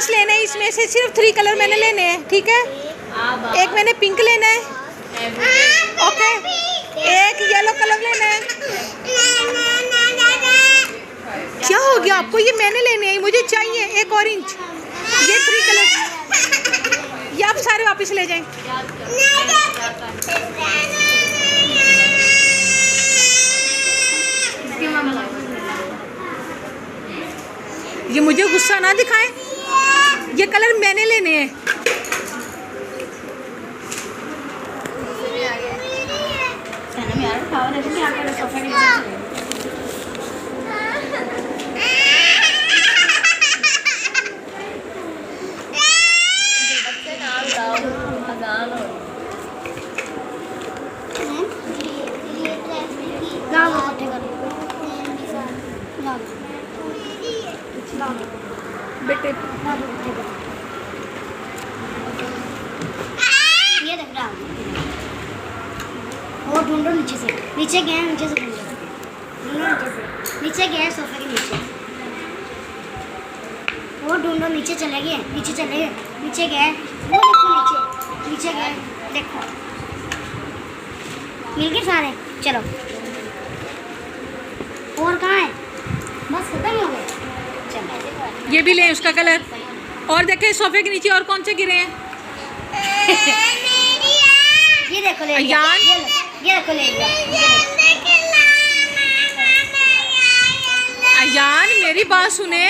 बस लेने हैं इसमें से सिर्फ 3 कलर मैंने लेने हैं, ठीक है। एक मैंने पिंक लेना है, ओके। एक येलो कलर लेना है। क्या हो गया आपको? ये मैंने लेने हैं, मुझे चाहिए। एक ऑरेंज, ये 3 कलर, ये आप सारे वापस ले जाएं। ये मुझे गुस्सा ना दिखाएं, ये कलर मैंने लेने हैं। बेटे ये देख रहा और ढूंढो नीचे से, नीचे गए, नीचे से ढूंढो, नीचे गए सोफे के नीचे, वो ढूंढो, नीचे चले गए, नीचे चले गए, नीचे गए, वो देखो नीचे, नीचे गए, देखो मिल गए सारे। चलो और कहाँ है? बस खत्म हो गए। चलो ये भी लें उसका कलर। और देखें सोफे के नीचे और कौन से गिरे हैं। ये देखो ले अयान, ये देखो ले अयान मेरी बात सुने।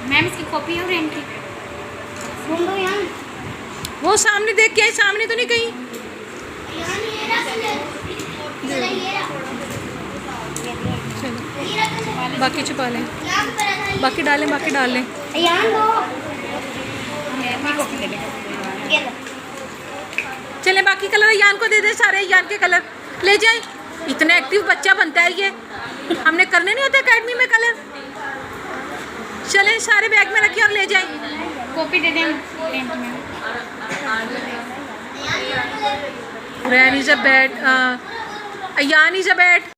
मैम इसकी कॉपी है और एंट्री ढूंढो यार। वो सामने देख के आए, सामने तो नहीं कहीं। बाकी छुपा लें, बाकी डालें, बाकी डाल लें। चलें बाकी कलर अयान को दे दें, सारे अयान के कलर ले जाएं। इतना एक्टिव बच्चा बनता है ये, हमने करने नहीं होते अकेडमी में कलर। चलें सारे बैग में रखिए और ले जाएं। कॉपी दे दें। Rain is a bat, Ayan is a bat.